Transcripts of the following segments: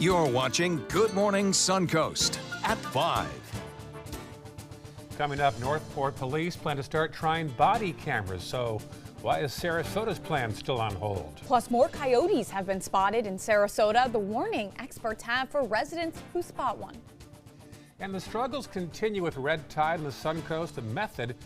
You're watching Good Morning Suncoast at 5. Coming up, Northport police plan to start trying body cameras. So why is Sarasota's plan still on hold? Plus, more coyotes have been spotted in Sarasota. The warning experts have for residents who spot one. And the struggles continue with red tide in the Suncoast, a method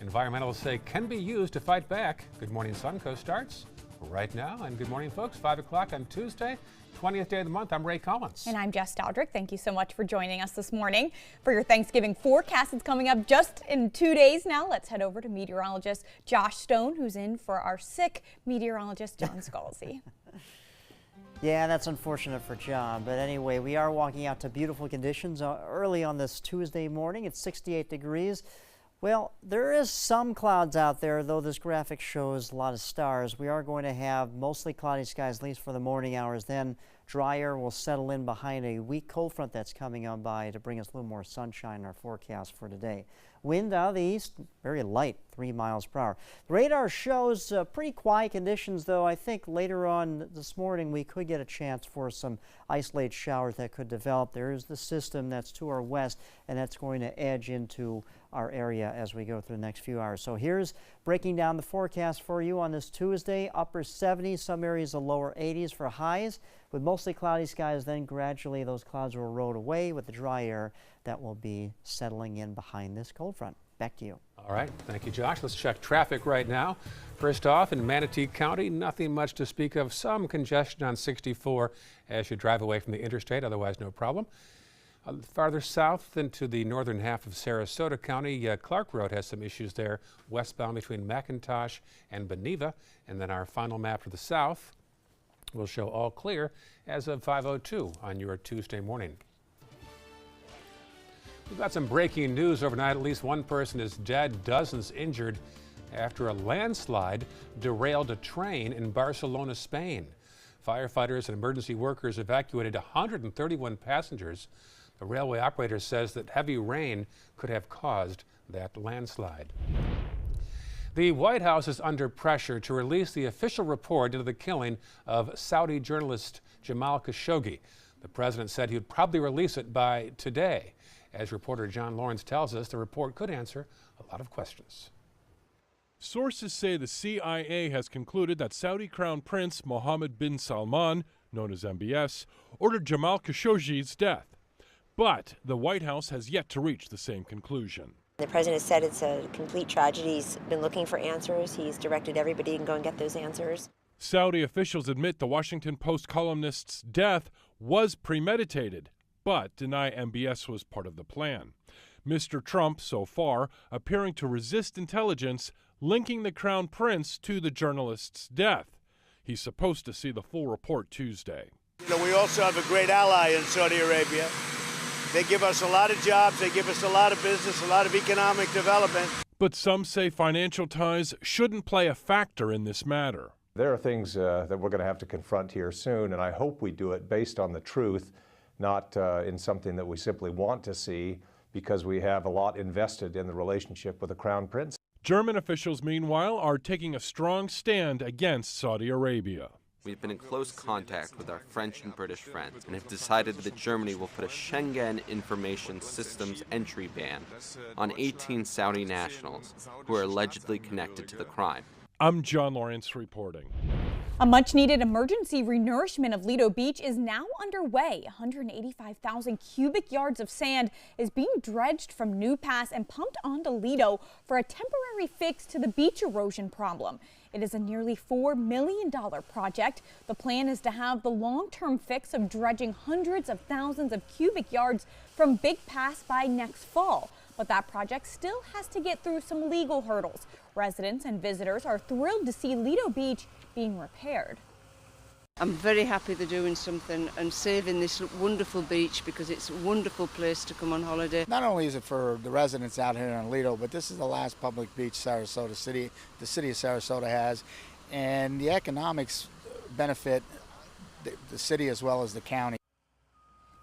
environmentalists say can be used to fight back. Good Morning Suncoast starts right now. And good morning, folks. 5 o'clock on Tuesday, 20th day of the month. I'm Ray Collins. And I'm Jess Dodrick. Thank you so much for joining us this morning for your Thanksgiving forecast. It's coming up just in 2 days now. Let's head over to meteorologist Josh Stone, who's in for our sick meteorologist John Scalzi. Yeah, that's unfortunate for John. But anyway, we are walking out to beautiful conditions early on this Tuesday morning. It's 68 degrees. Well, there is some clouds out there, though this graphic shows a lot of stars. We are going to have mostly cloudy skies, at least for the morning hours. Then dry air will settle in behind a weak cold front that's coming on by to bring us a little more sunshine in our forecast for today. Wind out of the east, very light, 3 miles per hour. The radar shows pretty quiet conditions, though I think later on this morning we could get a chance for some isolated showers that could develop. There is the system that's to our west, and that's going to edge into our area as we go through the next few hours. So here's breaking down the forecast for you on this Tuesday. Upper 70s, some areas of lower 80s for highs. With mostly cloudy skies, then gradually those clouds will roll away with the dry air that will be settling in behind this cold front. Back to you. All right. Thank you, Josh. Let's check traffic right now. First off, in Manatee County, nothing much to speak of. Some congestion on 64 as you drive away from the interstate. Otherwise, no problem. Farther south into the northern half of Sarasota County, Clark Road has some issues there, westbound between McIntosh and Beneva. And then our final map to the south will show all clear as of 5:02 on your Tuesday morning. We've got some breaking news overnight. At least one person is dead, dozens injured after a landslide derailed a train in Barcelona, Spain. Firefighters and emergency workers evacuated 131 passengers. The railway operator says that heavy rain could have caused that landslide. The White House is under pressure to release the official report into the killing of Saudi journalist Jamal Khashoggi. The president said he would probably release it by today. As reporter John Lawrence tells us, the report could answer a lot of questions. Sources say the CIA has concluded that Saudi Crown Prince Mohammed bin Salman, known as MBS, ordered Jamal Khashoggi's death. But the White House has yet to reach the same conclusion. The president said it's a complete tragedy. He's been looking for answers. He's directed everybody to go and get those answers. Saudi officials admit the Washington Post columnist's death was premeditated, but deny MBS was part of the plan. Mr. Trump, so far, appearing to resist intelligence linking the Crown Prince to the journalist's death. He's supposed to see the full report Tuesday. We also have a great ally in Saudi Arabia. They give us a lot of jobs, they give us a lot of business, a lot of economic development. But some say financial ties shouldn't play a factor in this matter. There are things that we're going to have to confront here soon, and I hope we do it based on the truth, not in something that we simply want to see because we have a lot invested in the relationship with the Crown Prince. German officials, meanwhile, are taking a strong stand against Saudi Arabia. We've been in close contact with our French and British friends and have decided that Germany will put a Schengen Information Systems entry ban on 18 Saudi nationals who are allegedly connected to the crime. I'm John Lawrence reporting. A much-needed emergency renourishment of Lido Beach is now underway. 185,000 cubic yards of sand is being dredged from New Pass and pumped onto Lido for a temporary fix to the beach erosion problem. It is a nearly $4 million project. The plan is to have the long-term fix of dredging hundreds of thousands of cubic yards from Big Pass by next fall. But that project still has to get through some legal hurdles. Residents and visitors are thrilled to see Lido Beach being repaired. I'm very happy they're doing something and saving this wonderful beach because it's a wonderful place to come on holiday. Not only is it for the residents out here in Lido, but this is the last public beach the city of Sarasota has, and the economics benefit the city as well as the county.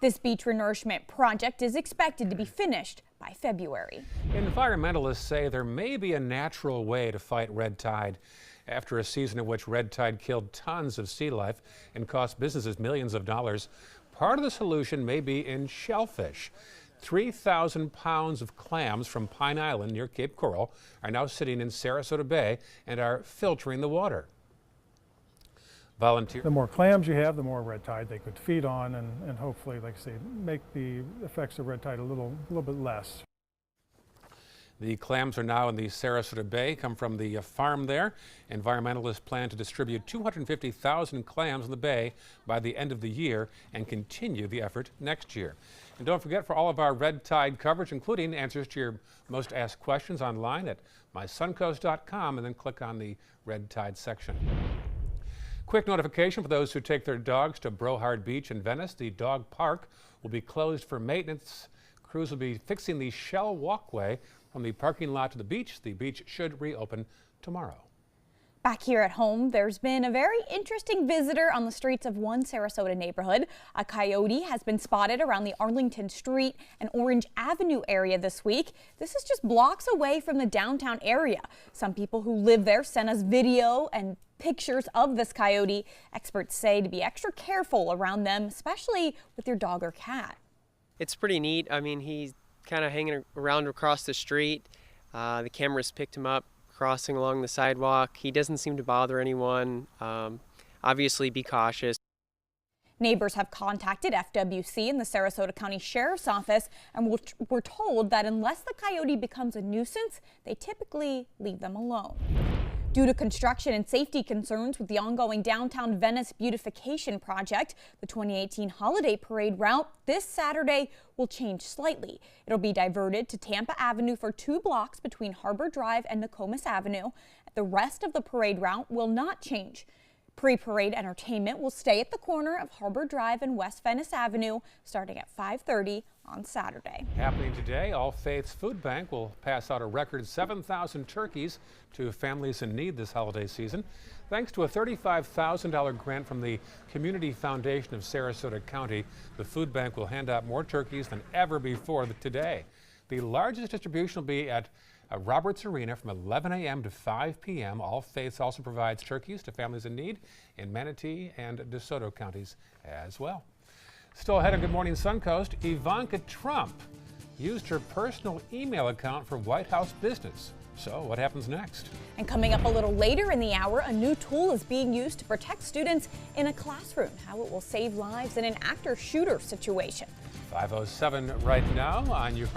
This beach renourishment project is expected to be finished by February. Environmentalists say there may be a natural way to fight red tide. After a season in which red tide killed tons of sea life and cost businesses millions of dollars, Part of the solution may be in shellfish. 3,000 pounds of clams from Pine Island near Cape Coral are now sitting in Sarasota Bay and are filtering the water. The more clams you have, the more red tide they could feed on, and hopefully, like I say, make the effects of red tide a little bit less. The clams are now in the Sarasota Bay, come from the farm there. Environmentalists plan to distribute 250,000 clams in the bay by the end of the year and continue the effort next year. And don't forget, for all of our red tide coverage, including answers to your most asked questions, online at mysuncoast.com, and then click on the red tide section. Quick notification for those who take their dogs to Brohard Beach in Venice. The dog park will be closed for maintenance. Crews will be fixing the shell walkway from the parking lot to the beach. The beach should reopen tomorrow. Back here at home, there's been a very interesting visitor on the streets of one Sarasota neighborhood. A coyote has been spotted around the Arlington Street and Orange Avenue area this week. This is just blocks away from the downtown area. Some people who live there sent us video and pictures of this coyote. Experts say to be extra careful around them, especially with your dog or cat. It's pretty neat. I mean, he's kind of hanging around across the street. The cameras picked him up crossing along the sidewalk. He doesn't seem to bother anyone. Obviously, be cautious. Neighbors have contacted FWC and the Sarasota County Sheriff's Office and were told that unless the coyote becomes a nuisance, they typically leave them alone. Due to construction and safety concerns with the ongoing downtown Venice beautification project, the 2018 holiday parade route this Saturday will change slightly. It'll be diverted to Tampa Avenue for 2 blocks between Harbor Drive and Nokomis Avenue. The rest of the parade route will not change. Pre-parade entertainment will stay at the corner of Harbor Drive and West Venice Avenue starting at 5:30 on Saturday. Happening today, All Faiths Food Bank will pass out a record 7,000 turkeys to families in need this holiday season. Thanks to a $35,000 grant from the Community Foundation of Sarasota County, the food bank will hand out more turkeys than ever before today. The largest distribution will be at Roberts Arena from 11 a.m. to 5 p.m. All Faiths also provides turkeys to families in need in Manatee and DeSoto counties as well. Still ahead on Good Morning Suncoast, Ivanka Trump used her personal email account for White House business. So what happens next? And coming up a little later in the hour, a new tool is being used to protect students in a classroom. How it will save lives in an actor-shooter situation. 5:07 right now on your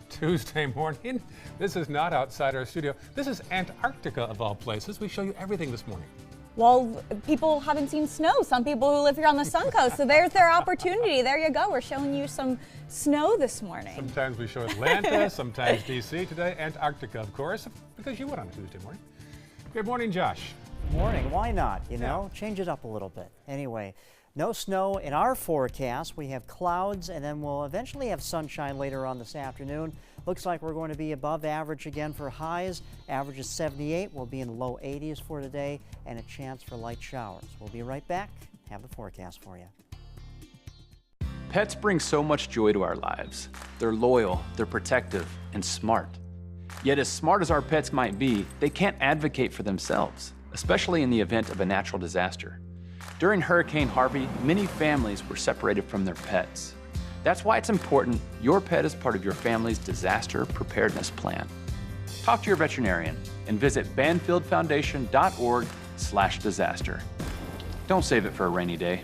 Tuesday morning. This is not outside our studio. This is Antarctica of all places. We show you everything this morning. Well, people haven't seen snow. Some people who live here on the Suncoast, so there's their opportunity. There you go. We're showing you some snow this morning. Sometimes we show Atlanta, sometimes D.C. Today, Antarctica, of course, because you went on Tuesday morning. Good morning, Josh. Good morning. Why not? You know, change it up a little bit. Anyway, no snow in our forecast. We have clouds, and then we'll eventually have sunshine later on this afternoon. Looks like we're going to be above average again for highs. Average is 78. We'll be in the low 80s for today, and a chance for light showers. We'll be right back. Have the forecast for you. Pets bring so much joy to our lives. They're loyal, they're protective, and smart. Yet as smart as our pets might be, they can't advocate for themselves, especially in the event of a natural disaster. During Hurricane Harvey, many families were separated from their pets. That's why it's important your pet is part of your family's disaster preparedness plan. Talk to your veterinarian and visit banfieldfoundation.org/disaster. Don't save it for a rainy day.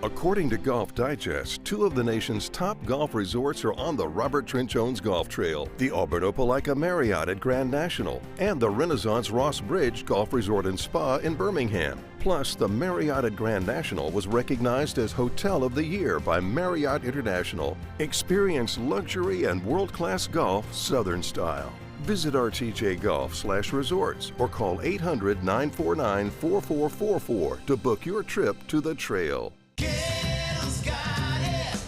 According to Golf Digest, 2 of the nation's top golf resorts are on the Robert Trent Jones Golf Trail, the Albert Opelika Marriott at Grand National, and the Renaissance Ross Bridge Golf Resort and Spa in Birmingham. Plus, the Marriott at Grand National was recognized as Hotel of the Year by Marriott International. Experience luxury and world-class golf Southern style. Visit RTJ Golf/resorts or call 800-949-4444 to book your trip to the trail. Kettle's got it.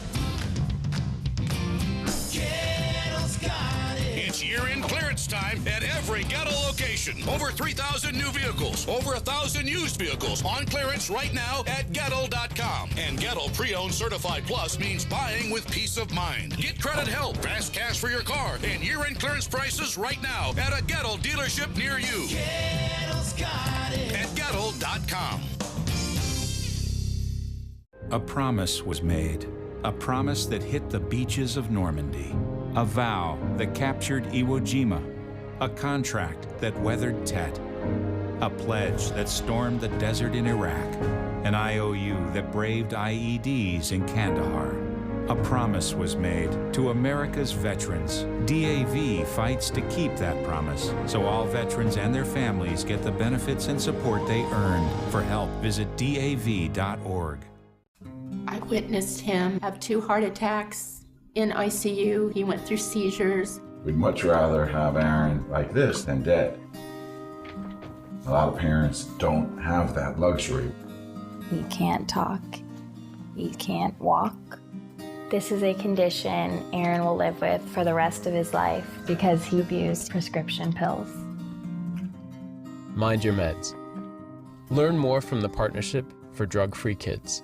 Kettle's got it. It's year-end clearance time at every Gettle location. Over 3,000 new vehicles, over 1,000 used vehicles on clearance right now at Gettle.com. And Gettle Pre-Owned Certified Plus means buying with peace of mind. Get credit help, fast cash for your car, and year-end clearance prices right now at a Gettle dealership near you. Kettle's got it. At Gettle.com. A promise was made, a promise that hit the beaches of Normandy, a vow that captured Iwo Jima, a contract that weathered Tet, a pledge that stormed the desert in Iraq, an IOU that braved IEDs in Kandahar. A promise was made to America's veterans. DAV fights to keep that promise, so all veterans and their families get the benefits and support they earned. For help, visit DAV.org. I witnessed him have 2 heart attacks in ICU. He went through seizures. We'd much rather have Aaron like this than dead. A lot of parents don't have that luxury. He can't talk. He can't walk. This is a condition Aaron will live with for the rest of his life because he abused prescription pills. Mind your meds. Learn more from the Partnership for Drug-Free Kids.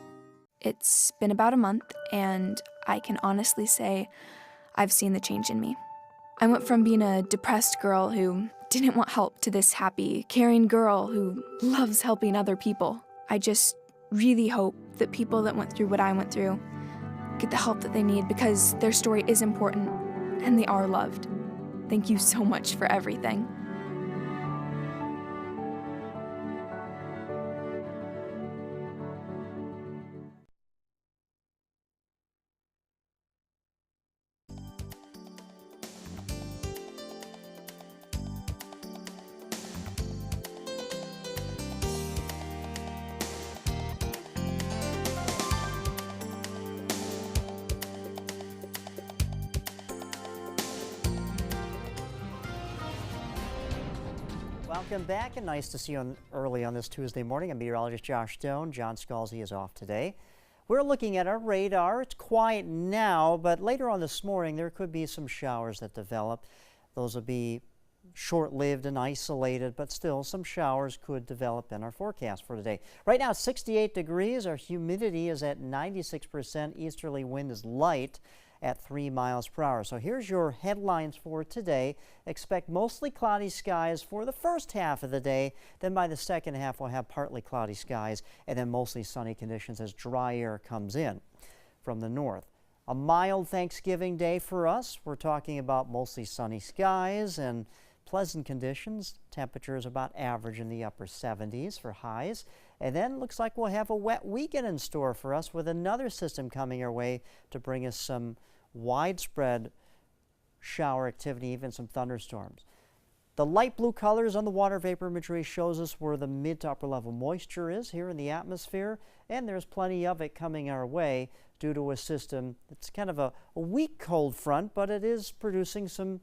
It's been about a month, and I can honestly say I've seen the change in me. I went from being a depressed girl who didn't want help to this happy, caring girl who loves helping other people. I just really hope that people that went through what I went through get the help that they need because their story is important and they are loved. Thank you so much for everything. Welcome back, and nice to see you early on this Tuesday morning. I'm meteorologist Josh Stone. John Scalzi is off today. We're looking at our radar. It's quiet now, but later on this morning there could be some showers that develop. Those will be short-lived and isolated, but still some showers could develop in our forecast for today. Right now it's 68 degrees. Our humidity is at 96%. Easterly wind is light at 3 miles per hour. So here's your headlines for today. Expect mostly cloudy skies for the first half of the day. Then by the second half, we'll have partly cloudy skies and then mostly sunny conditions as dry air comes in from the north. A mild Thanksgiving day for us. We're talking about mostly sunny skies and pleasant conditions. Temperatures about average in the upper 70s for highs. And then looks like we'll have a wet weekend in store for us with another system coming our way to bring us some widespread shower activity, even some thunderstorms. The light blue colors on the water vapor imagery shows us where the mid to upper level moisture is here in the atmosphere, and there's plenty of it coming our way due to a system that's kind of a weak cold front, but it is producing some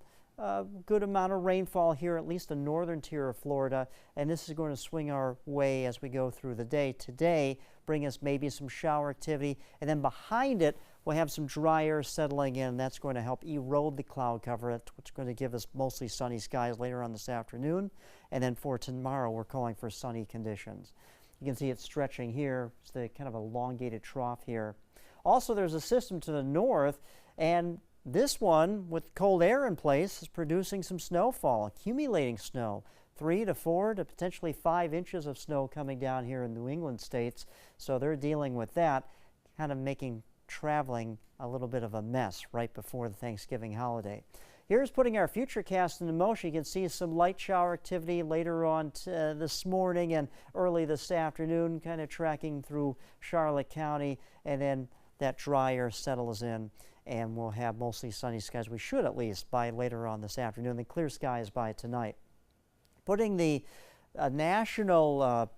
good amount of rainfall here, at least the northern tier of Florida, and this is going to swing our way as we go through the day. Today, bring us maybe some shower activity, and then behind it, we'll have some dry air settling in. That's going to help erode the cloud cover. That's what's going to give us mostly sunny skies later on this afternoon, and then for tomorrow, we're calling for sunny conditions. You can see it stretching here. It's the kind of elongated trough here. Also, there's a system to the north, and this one, with cold air in place, is producing some snowfall, accumulating snow. 3 to 4 to potentially 5 inches of snow coming down here in New England states. So they're dealing with that, kind of making traveling a little bit of a mess right before the Thanksgiving holiday. Here's putting our futurecast into motion. You can see some light shower activity later on this morning and early this afternoon, kind of tracking through Charlotte County, and then that dry air settles in, and we'll have mostly sunny skies. We should at least by later on this afternoon, then clear skies by tonight. Putting the national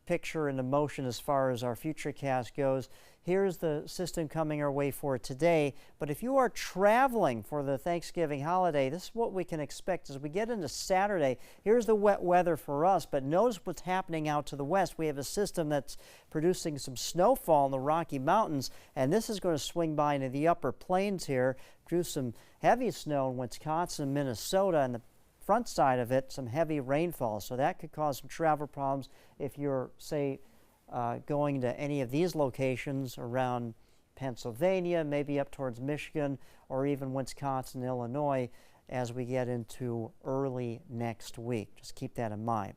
picture into motion as far as our futurecast goes, here's the system coming our way for today. But if you are traveling for the Thanksgiving holiday, this is what we can expect as we get into Saturday. Here's the wet weather for us, but notice what's happening out to the west. We have a system that's producing some snowfall in the Rocky Mountains, and this is going to swing by into the upper plains here, produce some heavy snow in Wisconsin and Minnesota, and the front side of it, some heavy rainfall. So that could cause some travel problems if you're, say, going to any of these locations around Pennsylvania, maybe up towards Michigan, or even Wisconsin, Illinois, as we get into early next week. Just keep that in mind.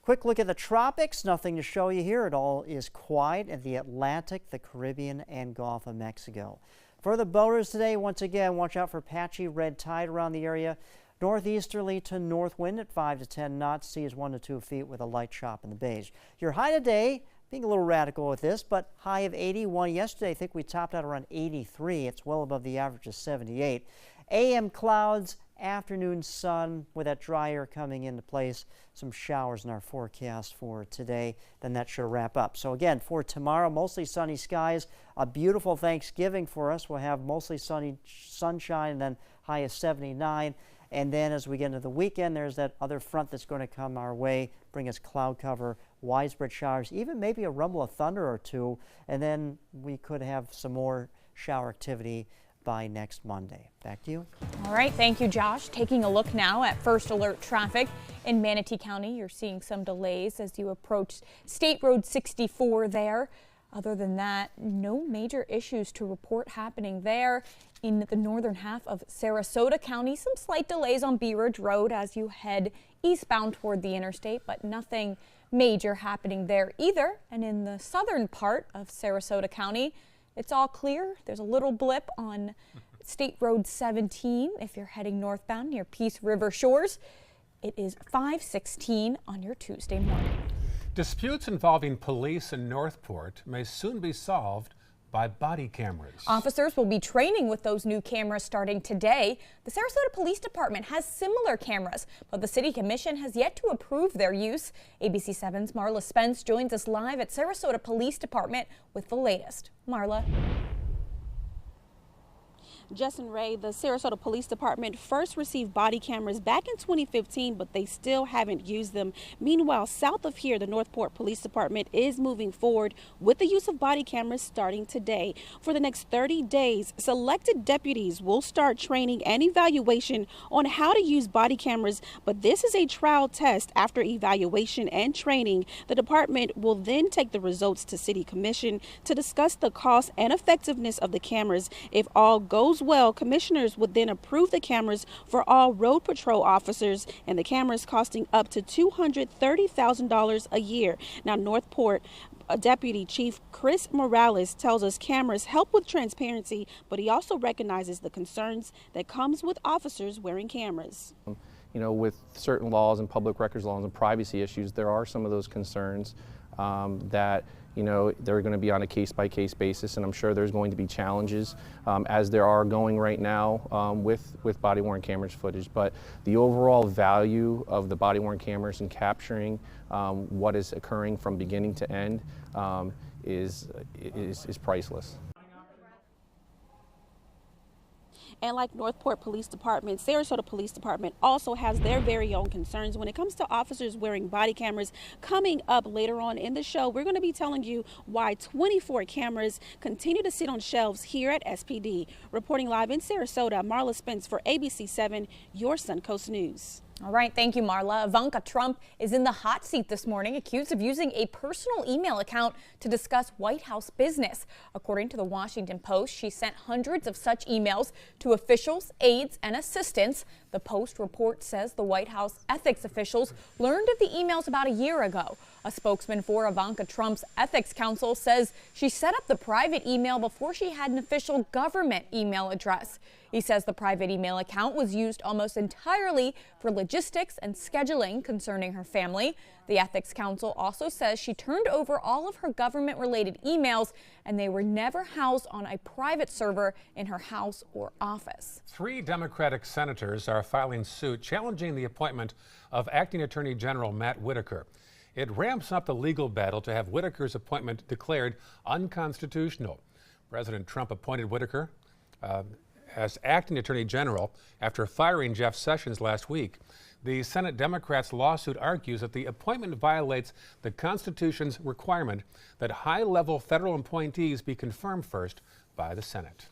Quick look at the tropics. Nothing to show you here. It all is quiet in the Atlantic, the Caribbean, and Gulf of Mexico. For the boaters today, once again, watch out for patchy red tide around the area. Northeasterly to north wind at 5 to 10 knots. Sea is 1 to 2 feet with a light chop in the bays. Your high today, being a little radical with this, but high of 81 yesterday. I think we topped out around 83. It's well above the average of 78. AM clouds, afternoon sun with that dry air coming into place. Some showers in our forecast for today. Then that should wrap up. So again, for tomorrow, mostly sunny skies. A beautiful Thanksgiving for us. We'll have mostly sunny sunshine and then high of 79. And then as we get into the weekend, there's that other front that's going to come our way, bring us cloud cover, widespread showers, even maybe a rumble of thunder or two. And then we could have some more shower activity by next Monday. Back to you. All right, thank you, Josh. Taking a look now at first alert traffic in Manatee County. You're seeing some delays as you approach State Road 64 there. Other than that, no major issues to report happening there. In the northern half of Sarasota County, some slight delays on Bee Ridge Road as you head eastbound toward the interstate, but nothing major happening there either. And in the southern part of Sarasota County, it's all clear. There's a little blip on State Road 17 if you're heading northbound near Peace River Shores. It is 5:16 on your Tuesday morning. Disputes involving police in Northport may soon be solved by body cameras. Officers will be training with those new cameras starting today. The Sarasota Police Department has similar cameras, but the City Commission has yet to approve their use. ABC 7's Marla Spence joins us live at Sarasota Police Department with the latest. Marla. Jess and Ray, the Sarasota Police Department first received body cameras back in 2015, but they still haven't used them. Meanwhile, south of here, the Northport Police Department is moving forward with the use of body cameras starting today. For the next 30 days, selected deputies will start training and evaluation on how to use body cameras, but this is a trial test. After evaluation and training, the department will then take the results to City Commission to discuss the cost and effectiveness of the cameras. If all goes well, commissioners would then approve the cameras for all road patrol officers, and the cameras costing up to $230,000 a year. Now, Northport Deputy Chief Chris Morales tells us cameras help with transparency, but he also recognizes the concerns that comes with officers wearing cameras. You know, with certain laws and public records laws and privacy issues, there are some of those concerns that, you know, they're going to be on a case-by-case basis, and I'm sure there's going to be challenges as there are going right now with body-worn cameras footage. But the overall value of the body-worn cameras and capturing what is occurring from beginning to end is priceless. And like Northport Police Department, Sarasota Police Department also has their very own concerns when it comes to officers wearing body cameras. Coming up later on in the show, we're going to be telling you why 24 cameras continue to sit on shelves here at SPD. Reporting live in Sarasota, Marla Spence for ABC 7, your Suncoast News. All right, thank you, Marla. Ivanka Trump is in the hot seat this morning, accused of using a personal email account to discuss White House business. According to the Washington Post, she sent hundreds of such emails to officials, aides, and assistants. The Post report says the White House ethics officials learned of the emails about a year ago. A spokesman for Ivanka Trump's ethics council says she set up the private email before she had an official government email address. He says the private email account was used almost entirely for logistics and scheduling concerning her family. The Ethics Council also says she turned over all of her government-related emails, and they were never housed on a private server in her house or office. 3 Democratic senators are filing suit challenging the appointment of Acting Attorney General Matt Whitaker. It ramps up the legal battle to have Whitaker's appointment declared unconstitutional. President Trump appointed Whitaker as acting attorney general after firing Jeff Sessions last week. The Senate Democrats' lawsuit argues that the appointment violates the Constitution's requirement that high-level federal appointees be confirmed first by the Senate.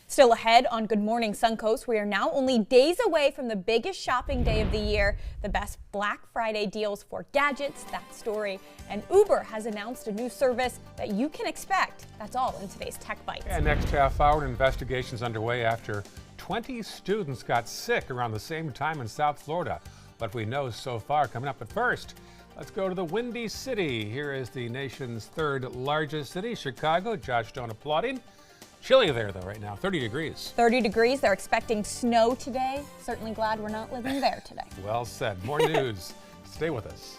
Still ahead on Good Morning Suncoast, we are now only days away from the biggest shopping day of the year, the best Black Friday deals for gadgets, that story, and Uber has announced a new service that you can expect. That's all in today's Tech Bites. And next half hour, an investigation's underway after 20 students got sick around the same time in South Florida. What we know so far coming up. But first, Let's go to the Windy City. Here is the nation's third largest city, Chicago. Josh Stone applauding. Chilly there, though, right now, 30 degrees. 30 degrees. They're expecting snow today. Certainly glad we're not living there today. Well said. More news. Stay with us.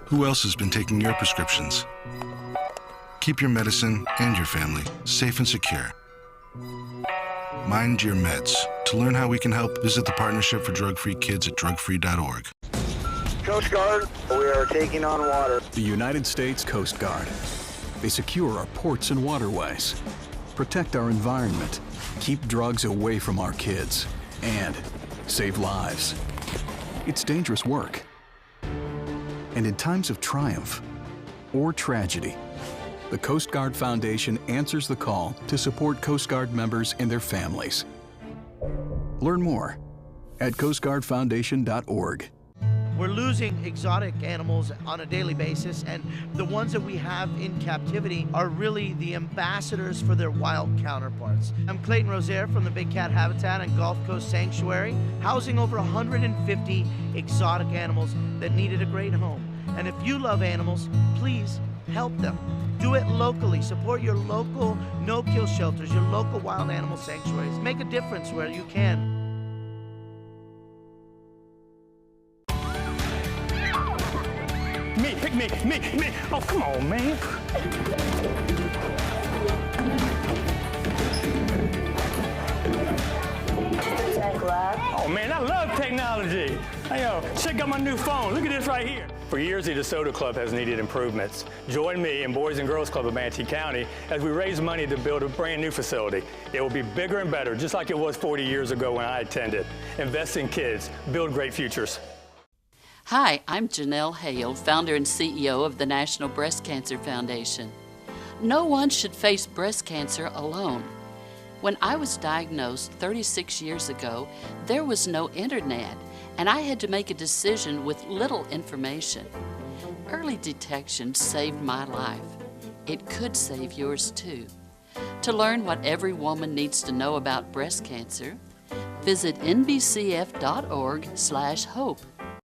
Who else has been taking your prescriptions? Keep your medicine and your family safe and secure. Mind your meds. To learn how we can help, visit the Partnership for Drug-Free Kids at drugfree.org. Coast Guard, we are taking on water. The United States Coast Guard. They secure our ports and waterways, protect our environment, keep drugs away from our kids, and save lives. It's dangerous work. And in times of triumph or tragedy, the Coast Guard Foundation answers the call to support Coast Guard members and their families. Learn more at coastguardfoundation.org. We're losing exotic animals on a daily basis, and the ones that we have in captivity are really the ambassadors for their wild counterparts. I'm Clayton Rozier from the Big Cat Habitat and Gulf Coast Sanctuary, housing over 150 exotic animals that needed a great home. And if you love animals, please help them. Do it locally. Support your local no-kill shelters, your local wild animal sanctuaries. Make a difference where you can. Me, pick me. Oh, come on, man. Oh, man, I love technology. Hey, yo, check out my new phone. Look at this right here. For years, the DeSoto Club has needed improvements. Join me and Boys and Girls Club of Manatee County as we raise money to build a brand new facility. It will be bigger and better, just like it was 40 years ago when I attended. Invest in kids, build great futures. Hi, I'm Janelle Hale, founder and CEO of the National Breast Cancer Foundation. No one should face breast cancer alone. When I was diagnosed 36 years ago, there was no internet, and I had to make a decision with little information. Early detection saved my life. It could save yours too. To learn what every woman needs to know about breast cancer, visit nbcf.org/hope.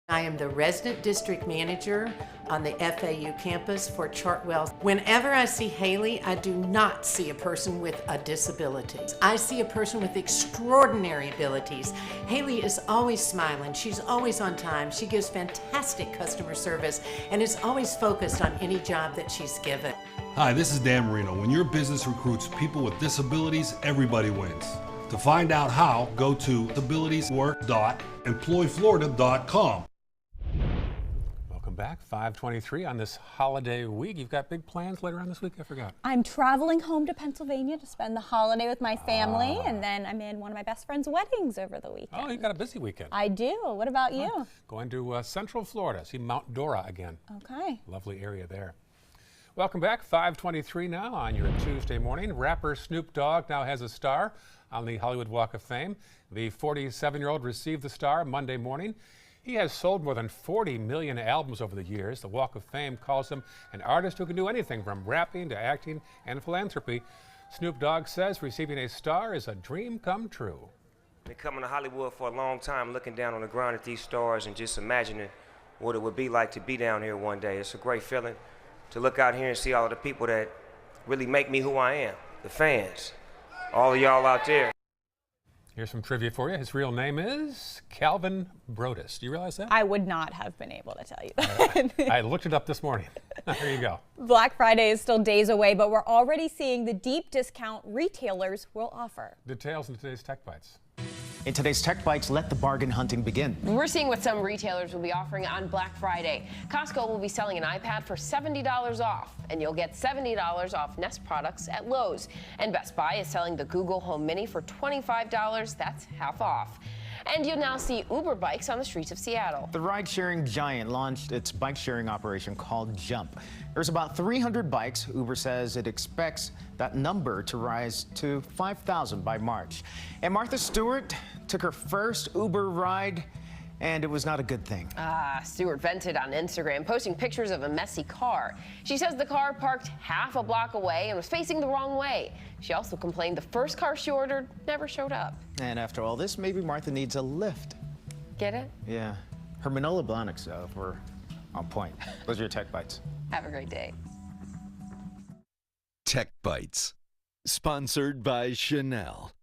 I am the resident district manager on the FAU campus for Chartwell. Whenever I see Haley, I do not see a person with a disability. I see a person with extraordinary abilities. Haley is always smiling. She's always on time. She gives fantastic customer service and is always focused on any job that she's given. Hi, this is Dan Marino. When your business recruits people with disabilities, everybody wins. To find out how, go to disabilitieswork.employflorida.com. Welcome back. 5:23 on this holiday week. You've got big plans later on this week? I forgot. I'm traveling home to Pennsylvania to spend the holiday with my family, and then I'm in one of my best friend's weddings over the weekend. Oh, you got a busy weekend. I do. What about you? Going to Central Florida, see Mount Dora again. Okay. Lovely area there. Welcome back. 5:23 now on your Tuesday morning. Rapper Snoop Dogg now has a star on the Hollywood Walk of Fame. The 47-year-old received the star Monday morning. He has sold more than 40 million albums over the years. The Walk of Fame calls him an artist who can do anything from rapping to acting and philanthropy. Snoop Dogg says receiving a star is a dream come true. Been coming to Hollywood for a long time, looking down on the ground at these stars and just imagining what it would be like to be down here one day. It's a great feeling to look out here and see all of the people that really make me who I am, the fans, all of y'all out there. Here's some trivia for you. His real name is Calvin Brodus. Do you realize that? I would not have been able to tell you that. I looked it up this morning. There you go. Black Friday is still days away, but we're already seeing the deep discount retailers will offer. Details in today's Tech Bites. In today's Tech Bites, let the bargain hunting begin. We're seeing what some retailers will be offering on Black Friday. Costco will be selling an iPad for $70 off, and you'll get $70 off Nest products at Lowe's. And Best Buy is selling the Google Home Mini for $25. That's half off. And you'll now see Uber bikes on the streets of Seattle. The ride-sharing giant launched its bike-sharing operation called Jump. There's about 300 bikes. Uber says it expects that number to rise to 5,000 by March. And Martha Stewart took her first Uber ride and it was not a good thing. Stewart vented on Instagram, posting pictures of a messy car. She says the car parked half a block away and was facing the wrong way. She also complained the first car she ordered never showed up. And after all this, maybe Martha needs a lift. Get it? Yeah. Her Manila Blahniks, though, were on point. Those are your Tech Bites. Have a great day. Tech Bites, sponsored by Chanel.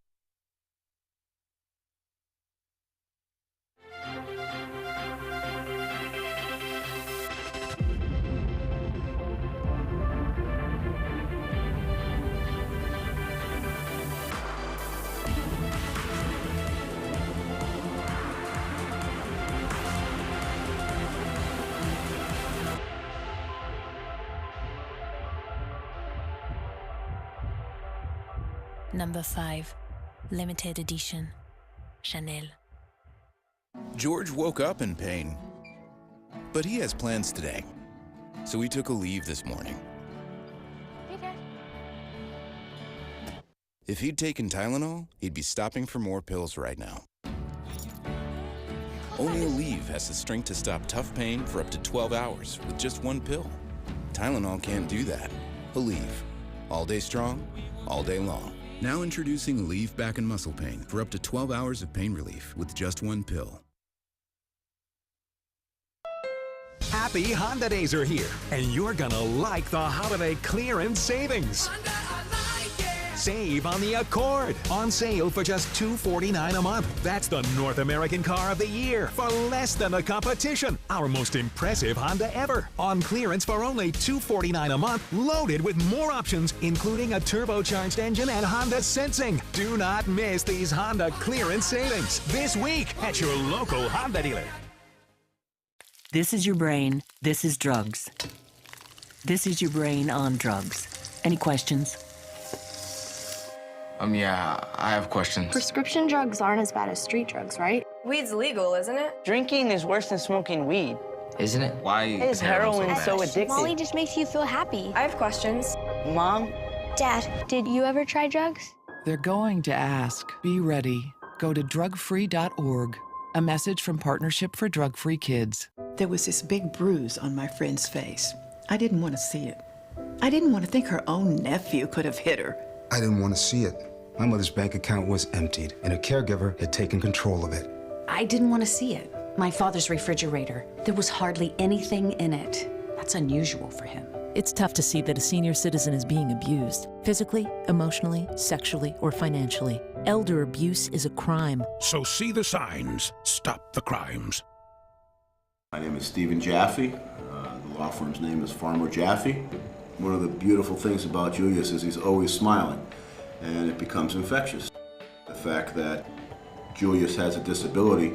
Number 5, limited edition, Chanel. George woke up in pain, but he has plans today, so he took a leave this morning. Okay. If he'd taken Tylenol, he'd be stopping for more pills right now. Only Aleve has the strength to stop tough pain for up to 12 hours with just one pill. Tylenol can't do that. Aleve, all day strong, all day long. Now introducing Aleve back and muscle pain for up to 12 hours of pain relief with just one pill. Happy Honda Days are here, and you're gonna like the holiday clearance savings. Save on the Accord, on sale for just $249 a month. That's the North American car of the year for less than the competition. Our most impressive Honda ever, on clearance for only $249 a month, loaded with more options, including a turbocharged engine and Honda Sensing. Do not miss these Honda clearance savings this week at your local Honda dealer. This is your brain. This is drugs. This is your brain on drugs. Any questions? Yeah, I have questions. Prescription drugs aren't as bad as street drugs, right? Weed's legal, isn't it? Drinking is worse than smoking weed. Isn't it? Why is heroin so addictive? Molly just makes you feel happy. I have questions. Mom? Dad, did you ever try drugs? They're going to ask. Be ready. Go to drugfree.org. A message from Partnership for Drug-Free Kids. There was this big bruise on my friend's face. I didn't want to see it. I didn't want to think her own nephew could have hit her. I didn't want to see it. My mother's bank account was emptied, and a caregiver had taken control of it. I didn't want to see it. My father's refrigerator. There was hardly anything in it. That's unusual for him. It's tough to see that a senior citizen is being abused, physically, emotionally, sexually, or financially. Elder abuse is a crime. So see the signs. Stop the crimes. My name is Stephen Jaffe. The law firm's name is Farmer Jaffe. One of the beautiful things about Julius is he's always smiling, and it becomes infectious. The fact that Julius has a disability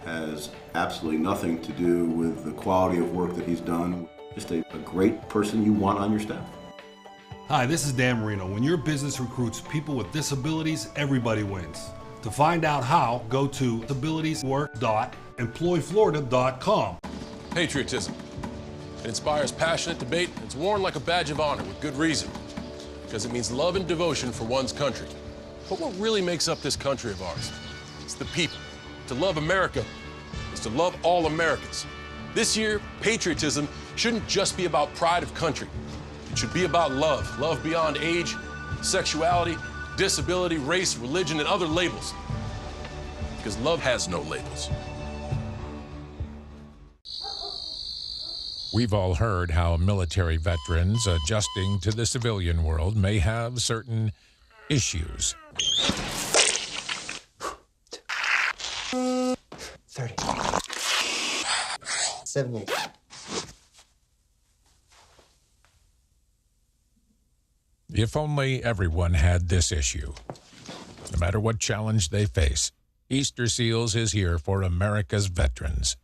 has absolutely nothing to do with the quality of work that he's done. Just a great person you want on your staff. Hi, this is Dan Marino. When your business recruits people with disabilities, everybody wins. To find out how, go to disabilitieswork.employflorida.com. Patriotism. It inspires passionate debate. It's worn like a badge of honor with good reason, because it means love and devotion for one's country. But what really makes up this country of ours? It's the people. To love America is to love all Americans. This year, patriotism shouldn't just be about pride of country. It should be about love. Love beyond age, sexuality, disability, race, religion, and other labels. Because love has no labels. We've all heard how military veterans adjusting to the civilian world may have certain issues. 30. 70. If only everyone had this issue. No matter what challenge they face, Easter Seals is here for America's veterans.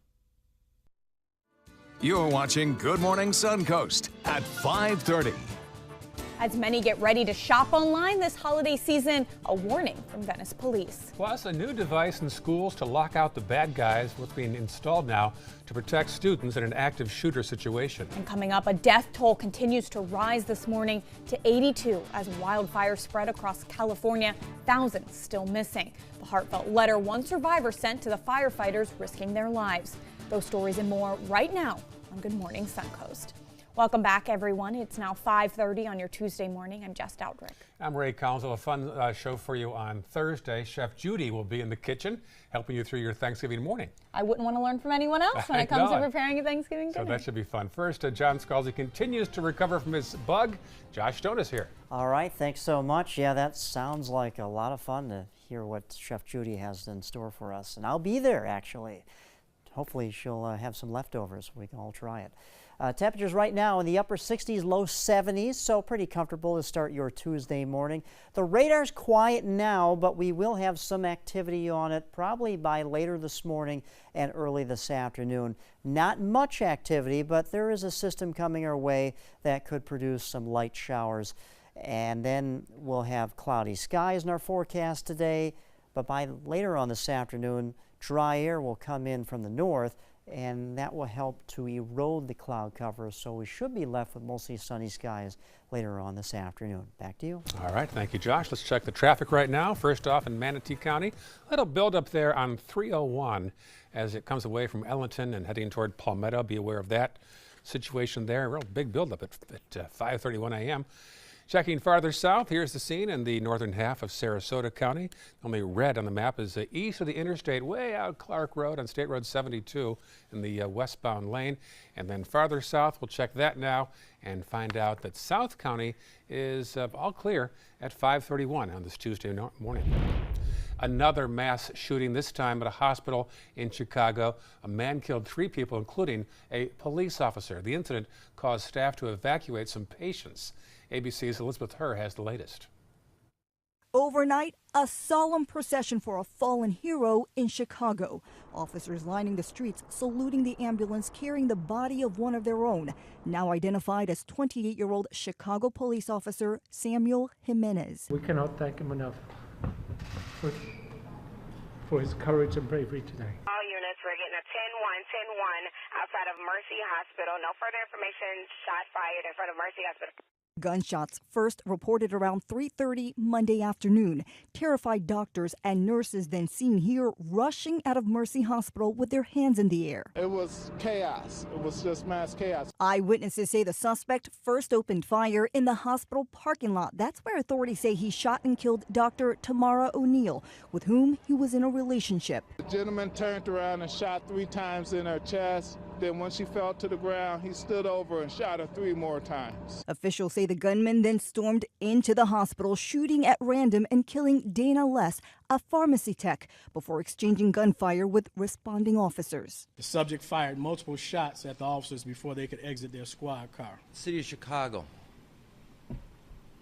You're watching Good Morning Suncoast at 5:30. As many get ready to shop online this holiday season, a warning from Venice police. Plus, a new device in schools to lock out the bad guys, what's being installed now to protect students in an active shooter situation. And coming up, a death toll continues to rise this morning to 82 as wildfires spread across California, thousands still missing. The heartfelt letter one survivor sent to the firefighters risking their lives. Those stories and more right now on Good Morning Suncoast. Welcome back, everyone. It's now 5:30 on your Tuesday morning. I'm Jess Dowdrick. I'm Ray Council. A fun show for you on Thursday. Chef Judy will be in the kitchen helping you through your Thanksgiving morning. I wouldn't want to learn from anyone else when it comes to preparing a Thanksgiving dinner. So that should be fun. First, John Scalzi continues to recover from his bug. Josh Stone is here. All right, thanks so much. Yeah, that sounds like a lot of fun to hear what Chef Judy has in store for us. And I'll be there, actually. Hopefully she'll have some leftovers so we can all try it. Temperatures right now in the upper 60s, low 70s, so pretty comfortable to start your Tuesday morning. The radar's quiet now, but we will have some activity on it probably by later this morning and early this afternoon. Not much activity, but there is a system coming our way that could produce some light showers. And then we'll have cloudy skies in our forecast today, but by later on this afternoon, dry air will come in from the north, and that will help to erode the cloud cover, so we should be left with mostly sunny skies later on this afternoon. Back to you. All right, thank you, Josh. Let's check the traffic right now. First off, in Manatee County, a little buildup there on 301 as it comes away from Ellington and heading toward Palmetto. Be aware of that situation there. A real big buildup at 5:31 a.m. Checking farther south, here's the scene in the northern half of Sarasota County. Only red on the map is east of the interstate, way out Clark Road on State Road 72 in the westbound lane. And then farther south, we'll check that now and find out that South County is all clear at 5:31 on this Tuesday morning. Another mass shooting, this time at a hospital in Chicago. A man killed 3 people, including a police officer. The incident caused staff to evacuate some patients. ABC's Elizabeth Herr has the latest. Overnight, a solemn procession for a fallen hero in Chicago. Officers lining the streets, saluting the ambulance carrying the body of one of their own, now identified as 28-year-old Chicago police officer Samuel Jimenez. We cannot thank him enough for his courage and bravery today. All units, we're getting a 10-1 outside of Mercy Hospital. No further information. Shot fired in front of Mercy Hospital. Gunshots first reported around 3:30 Monday afternoon. Terrified doctors and nurses then seen here rushing out of Mercy Hospital with their hands in the air. It was chaos. It was just mass chaos. Eyewitnesses say the suspect first opened fire in the hospital parking lot. That's where authorities say he shot and killed Dr. Tamara O'Neill, with whom he was in a relationship. The gentleman turned around and shot 3 times in her chest. Then when she fell to the ground, he stood over and shot her 3 more times. Officials say the gunman then stormed into the hospital, shooting at random and killing Dana Less, a pharmacy tech, before exchanging gunfire with responding officers. The subject fired multiple shots at the officers before they could exit their squad car. The city of Chicago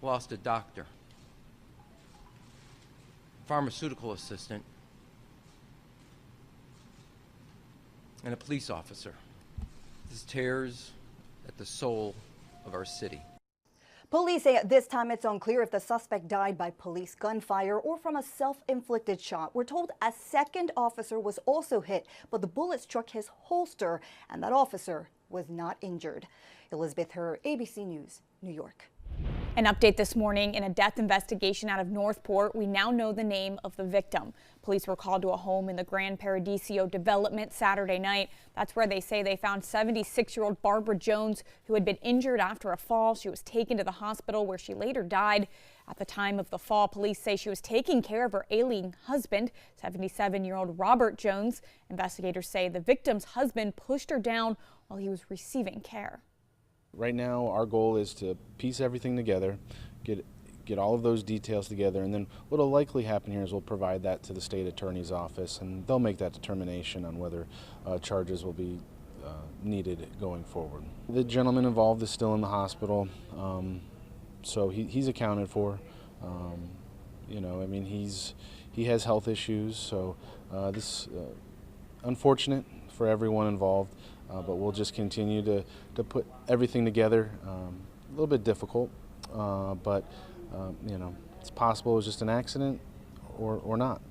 lost a doctor, pharmaceutical assistant, and a police officer. This tears at the soul of our city. Police say at this time it's unclear if the suspect died by police gunfire or from a self-inflicted shot. We're told a second officer was also hit, but the bullet struck his holster, and that officer was not injured. Elizabeth Herr, ABC News, New York. An update this morning in a death investigation out of Northport. We now know the name of the victim. Police were called to a home in the Grand Paradiso development Saturday night. That's where they say they found 76-year-old Barbara Jones, who had been injured after a fall. She was taken to the hospital where she later died. At the time of the fall, police say she was taking care of her ailing husband, 77-year-old Robert Jones. Investigators say the victim's husband pushed her down while he was receiving care. Right now, our goal is to piece everything together, get all of those details together, and then what will likely happen here is we'll provide that to the state attorney's office, and they'll make that determination on whether charges will be needed going forward. The gentleman involved is still in the hospital, so he's accounted for. You know, I mean, he has health issues, so this unfortunate for everyone involved. But we'll just continue to put everything together. A little bit difficult, but you know, it's possible it was just an accident or not.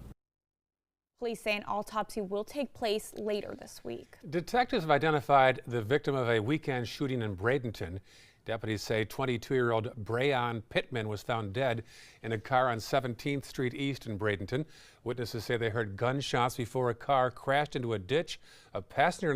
Police say an autopsy will take place later this week. Detectives have identified the victim of a weekend shooting in Bradenton. Deputies say 22-year-old Brayon Pittman was found dead in a car on 17th Street East in Bradenton. Witnesses say they heard gunshots before a car crashed into a ditch. A passenger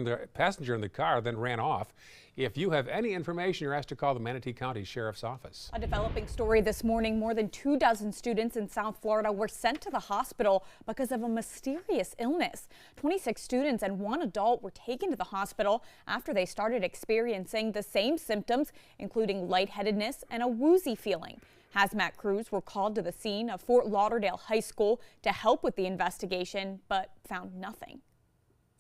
in the car then ran off. If you have any information, you're asked to call the Manatee County Sheriff's Office. A developing story this morning. More than 24 students in South Florida were sent to the hospital because of a mysterious illness. 26 students and 1 adult were taken to the hospital after they started experiencing the same symptoms, including lightheadedness and a woozy feeling. Hazmat crews were called to the scene of Fort Lauderdale High School to help with the investigation, but found nothing.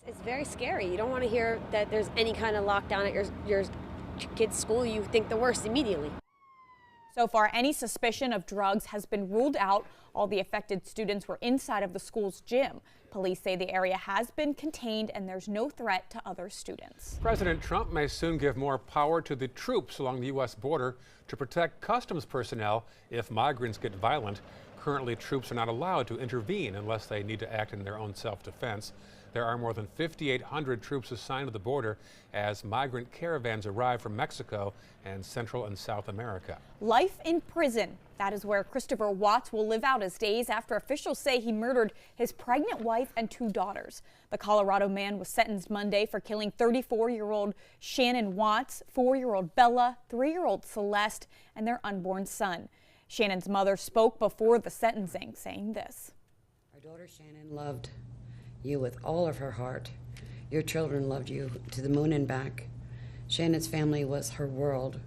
It's very scary. You don't want to hear that there's any kind of lockdown at your kid's school. You think the worst immediately. So far, any suspicion of drugs has been ruled out. All the affected students were inside of the school's gym. Police say the area has been contained and there's no threat to other students. President Trump may soon give more power to the troops along the U.S. border to protect customs personnel if migrants get violent. Currently, troops are not allowed to intervene unless they need to act in their own self-defense. There are more than 5,800 troops assigned to the border as migrant caravans arrive from Mexico and Central and South America. Life in prison. That is where Christopher Watts will live out his days after officials say he murdered his pregnant wife and 2 daughters. The Colorado man was sentenced Monday for killing 34-year-old Shannon Watts, 4-year-old Bella, 3-year-old Celeste, and their unborn son. Shannon's mother spoke before the sentencing, saying this. Our daughter Shannon loved you with all of her heart. Your children loved you to the moon and back. Shannon's family was her world.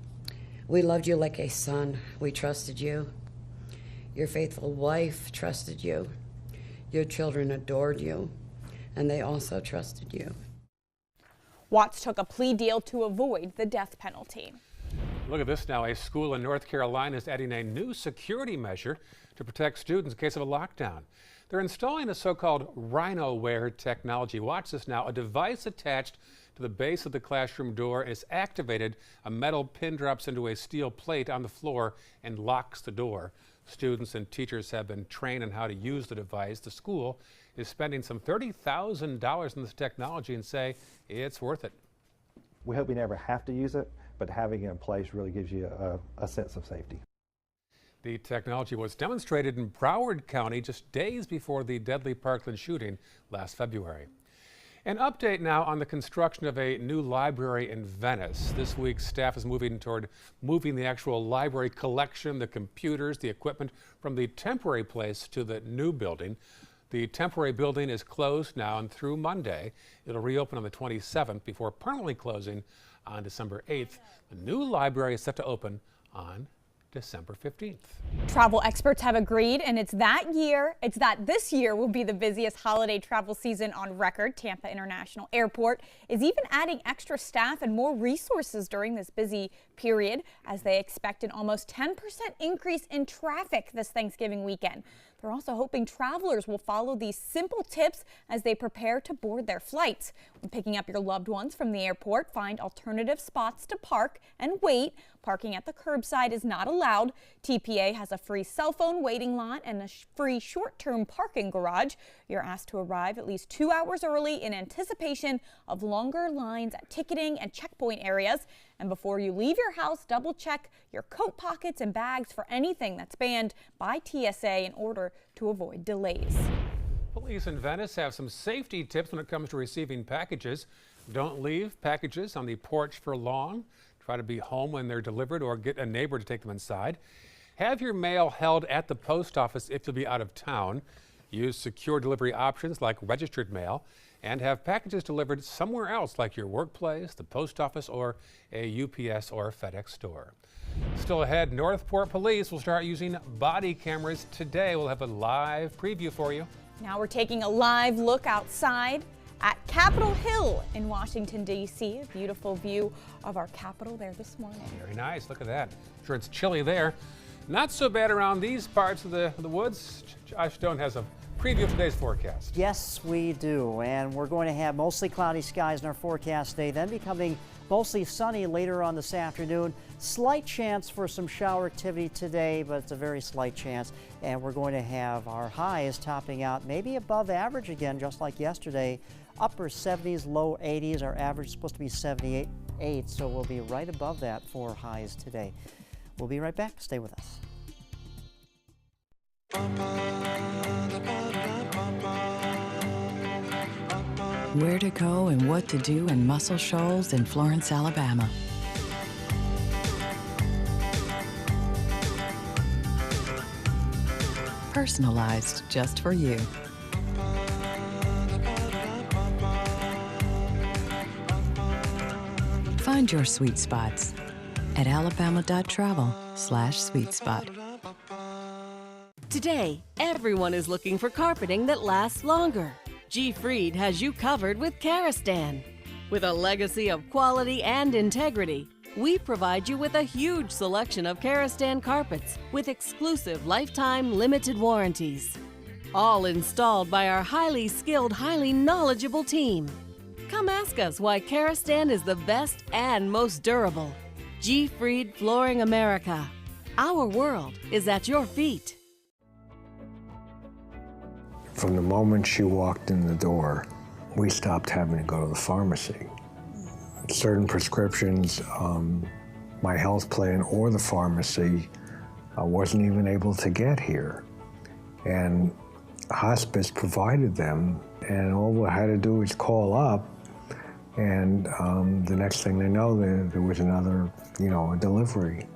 We loved you like a son. We trusted you. Your faithful wife trusted you. Your children adored you, and they also trusted you. Watts took a plea deal to avoid the death penalty. Look at this now. A school in North Carolina is adding a new security measure to protect students in case of a lockdown. They're installing a so-called RhinoWare technology. Watch this now. A device attached to the base of the classroom door is activated. A metal pin drops into a steel plate on the floor and locks the door. Students and teachers have been trained on how to use the device. The school is spending some $30,000 on this technology and say it's worth it. We hope we never have to use it, but having it in place really gives you a sense of safety. The technology was demonstrated in Broward County just days before the deadly Parkland shooting last February. An update now on the construction of a new library in Venice. This week, staff is moving toward moving the actual library collection, the computers, the equipment from the temporary place to the new building. The temporary building is closed now and through Monday. It'll reopen on the 27th before permanently closing on December 8th. The new library is set to open on December 15th. Travel experts have agreed, and it's that this year will be the busiest holiday travel season on record. Tampa International Airport is even adding extra staff and more resources during this busy period as they expect an almost 10% increase in traffic this Thanksgiving weekend. They're also hoping travelers will follow these simple tips as they prepare to board their flights. When picking up your loved ones from the airport, find alternative spots to park and wait. Parking at the curbside is not allowed. TPA has a free cell phone waiting lot and a free short-term parking garage. You're asked to arrive at least 2 hours early in anticipation of longer lines at ticketing and checkpoint areas. And before you leave your house, double check your coat pockets and bags for anything that's banned by TSA in order to avoid delays. Police in Venice have some safety tips when it comes to receiving packages. Don't leave packages on the porch for long. Try to be home when they're delivered or get a neighbor to take them inside. Have your mail held at the post office if you'll be out of town. Use secure delivery options like registered mail, and have packages delivered somewhere else like your workplace, the post office, or a UPS or FedEx store. Still ahead, Northport Police will start using body cameras today. We'll have a live preview for you. Now we're taking a live look outside at Capitol Hill in Washington, D.C. A beautiful view of our Capitol there this morning. Very nice. Look at that. Sure, it's chilly there. Not so bad around these parts of the woods. Josh Stone has a preview of today's forecast. Yes, we do. And we're going to have mostly cloudy skies in our forecast today, then becoming Mostly sunny later on this afternoon. Slight chance for some shower activity today, but it's a very slight chance. And we're going to have our highs topping out maybe above average again, just like yesterday. Upper 70s, low 80s. Our average is supposed to be 78, so we'll be right above that for highs today. We'll be right back. Stay with us. Where to go and what to do in Muscle Shoals in Florence, Alabama. Personalized just for you. Find your sweet spots at alabama.travel/sweet spot. Today, everyone is looking for carpeting that lasts longer. G. Fried has you covered with Karastan. With a legacy of quality and integrity, we provide you with a huge selection of Karastan carpets with exclusive lifetime limited warranties. All installed by our highly skilled, highly knowledgeable team. Come ask us why Karastan is the best and most durable. G. Fried Flooring America. Our world is at your feet. From the moment she walked in the door, we stopped having to go to the pharmacy. Certain prescriptions, my health plan or the pharmacy wasn't even able to get here. And hospice provided them, and all we had to do was call up, and the next thing they know, there was another, a delivery.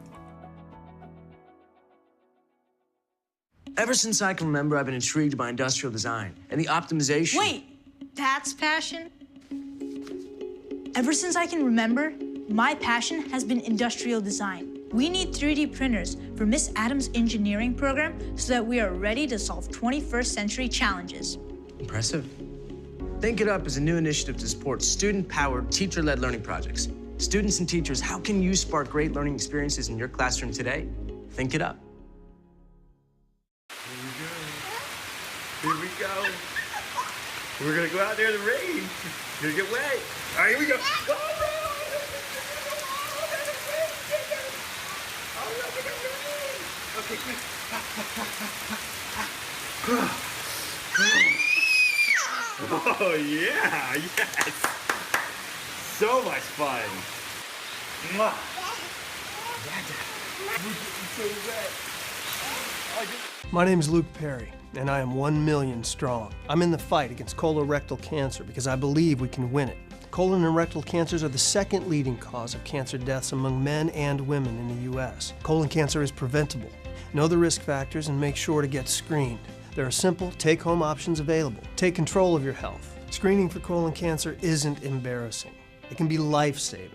Ever since I can remember, I've been intrigued by industrial design and the optimization. Wait, that's passion? Ever since I can remember, my passion has been industrial design. We need 3D printers for Miss Adams' engineering program so that we are ready to solve 21st century challenges. Impressive. Think It Up is a new initiative to support student-powered, teacher-led learning projects. Students and teachers, how can you spark great learning experiences in your classroom today? Think it up. Here we go. We're gonna go out there in the rain. You're gonna get wet. All right, here we go. Go, okay, quick. Oh yeah, yes. So much fun. Mwah. We're getting so wet. My name is Luke Perry, and I am 1 million strong. I'm in the fight against colorectal cancer because I believe we can win it. Colon and rectal cancers are the second leading cause of cancer deaths among men and women in the U.S. Colon cancer is preventable. Know the risk factors and make sure to get screened. There are simple, take-home options available. Take control of your health. Screening for colon cancer isn't embarrassing. It can be life-saving.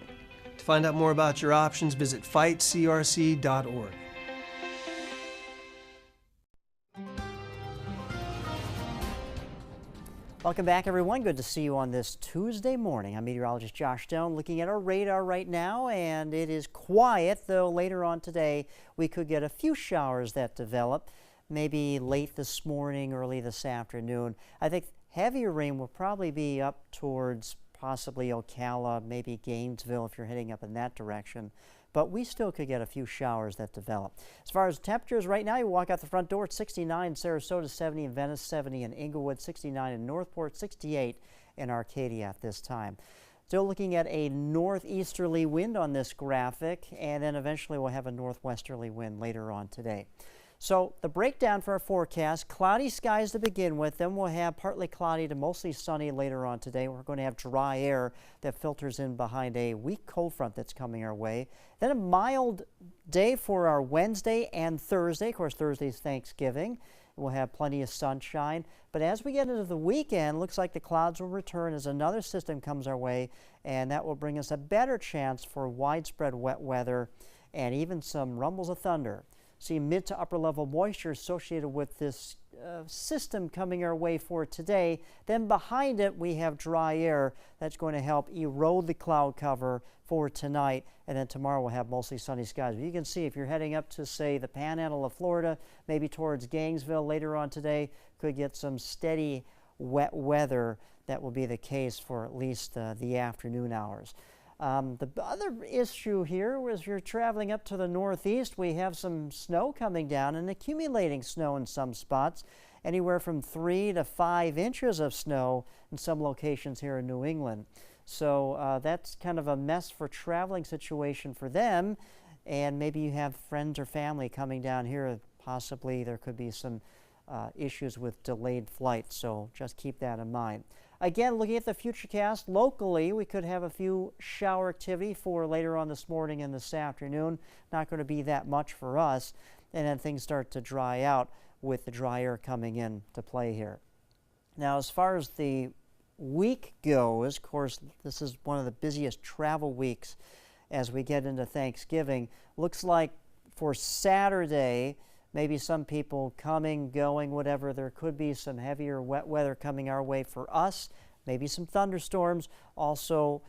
To find out more about your options, visit fightcrc.org. Welcome back, everyone. Good to see you on this Tuesday morning. I'm meteorologist Josh Stone looking at our radar right now, and it is quiet, though later on today we could get a few showers that develop, maybe late this morning, early this afternoon. I think heavier rain will probably be up towards possibly Ocala, maybe Gainesville if you're heading up in that direction. But we still could get a few showers that develop. As far as temperatures right now, you walk out the front door, it's 69 in Sarasota, 70 in Venice, 70 in Inglewood, 69 in Northport, 68 in Arcadia at this time. Still looking at a northeasterly wind on this graphic, and then eventually we'll have a northwesterly wind later on today. So the breakdown for our forecast, cloudy skies to begin with, then we'll have partly cloudy to mostly sunny later on today. We're going to have dry air that filters in behind a weak cold front that's coming our way. Then a mild day for our Wednesday and Thursday. Of course, Thursday's Thanksgiving. We'll have plenty of sunshine. But as we get into the weekend, looks like the clouds will return as another system comes our way, and that will bring us a better chance for widespread wet weather and even some rumbles of thunder. See mid to upper level moisture associated with this system coming our way for today. Then behind it we have dry air that's going to help erode the cloud cover for tonight, and then tomorrow we'll have mostly sunny skies. But you can see if you're heading up to, say, the panhandle of Florida, maybe towards Gainesville later on today, could get some steady wet weather. That will be the case for at least the afternoon hours. The other issue here was you're traveling up to the northeast, we have some snow coming down and accumulating snow in some spots, anywhere from 3 to 5 inches of snow in some locations here in New England. So that's kind of a mess for traveling situation for them, and maybe you have friends or family coming down here. Possibly there could be some issues with delayed flights, so just keep that in mind. Again, looking at the futurecast, locally we could have a few shower activity for later on this morning and this afternoon. Not going to be that much for us, and then things start to dry out with the dry air coming in to play here. Now, as far as the week goes, of course, this is one of the busiest travel weeks as we get into Thanksgiving. Looks like for Saturday, maybe some people coming, going, whatever. There could be some heavier wet weather coming our way for us, maybe some thunderstorms also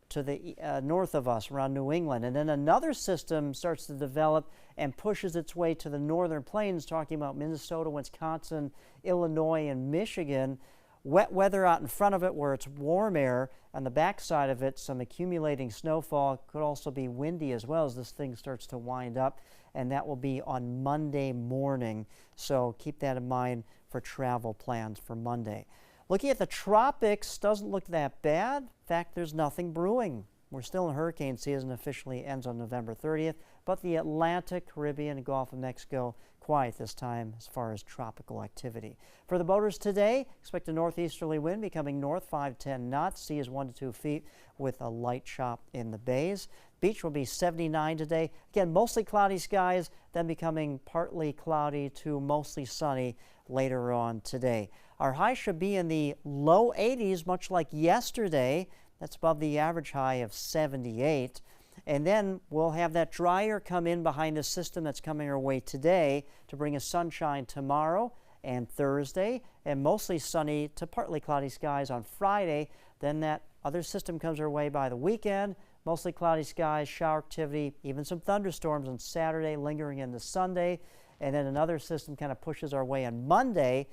to the north of us around New England. And then another system starts to develop and pushes its way to the northern plains, talking about Minnesota, Wisconsin, Illinois, and Michigan. Wet weather out in front of it where it's warm air. On the back side of it, some accumulating snowfall. Could also be windy as well as this thing starts to wind up, and that will be on Monday morning. So keep that in mind for travel plans for Monday. Looking at the tropics, doesn't look that bad. In fact, there's nothing brewing. We're still in hurricane season, officially ends on November 30th, but the Atlantic, Caribbean, and Gulf of Mexico quiet this time as far as tropical activity. For the boaters today, expect a northeasterly wind becoming north 5-10 knots. Sea is 1 to 2 feet with a light chop in the bays. Beach will be 79 today. Again, mostly cloudy skies, then becoming partly cloudy to mostly sunny later on today. Our high should be in the low 80s, much like yesterday. That's above the average high of 78. And then we'll have that dry air come in behind the system that's coming our way today to bring us sunshine tomorrow and Thursday, and mostly sunny to partly cloudy skies on Friday. Then that other system comes our way by the weekend. Mostly cloudy skies, shower activity, even some thunderstorms on Saturday, lingering into Sunday. And then another system kind of pushes our way on Monday.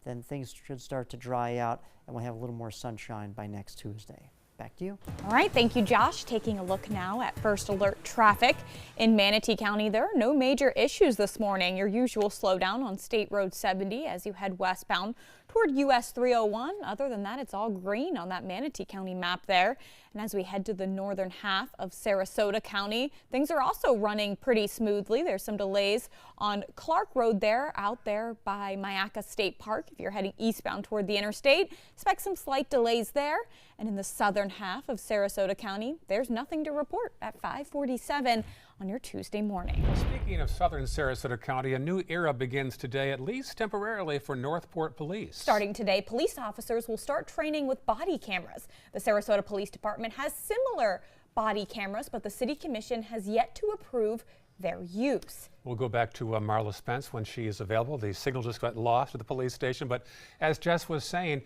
Then things should start to dry out, and we'll have a little more sunshine by next Tuesday. Back to you. All right, thank you, Josh. Taking a look now at First Alert traffic. In Manatee County, there are no major issues this morning. Your usual slowdown on State Road 70 as you head westbound toward US 301. Other than that, it's all green on that Manatee County map there. And as we head to the northern half of Sarasota County, things are also running pretty smoothly. There's some delays on Clark Road there, out there by Myakka State Park. If you're heading eastbound toward the interstate, expect some slight delays there. And in the southern half of Sarasota County, there's nothing to report at 5:47 on your Tuesday morning. Speaking of southern Sarasota County, a new era begins today, at least temporarily, for Northport Police. Starting today, police officers will start training with body cameras. The Sarasota Police Department has similar body cameras, but the City Commission has yet to approve their use. We'll go back to Marla Spence when she is available. The signal just got lost at the police station, but as Jess was saying,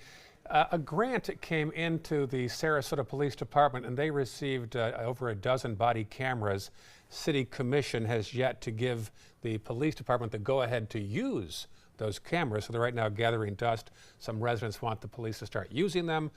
a grant came into the Sarasota Police Department and they received over a dozen body cameras. City Commission has yet to give the police department the go-ahead to use those cameras, so they're right now gathering dust. Some residents want the police to start using them.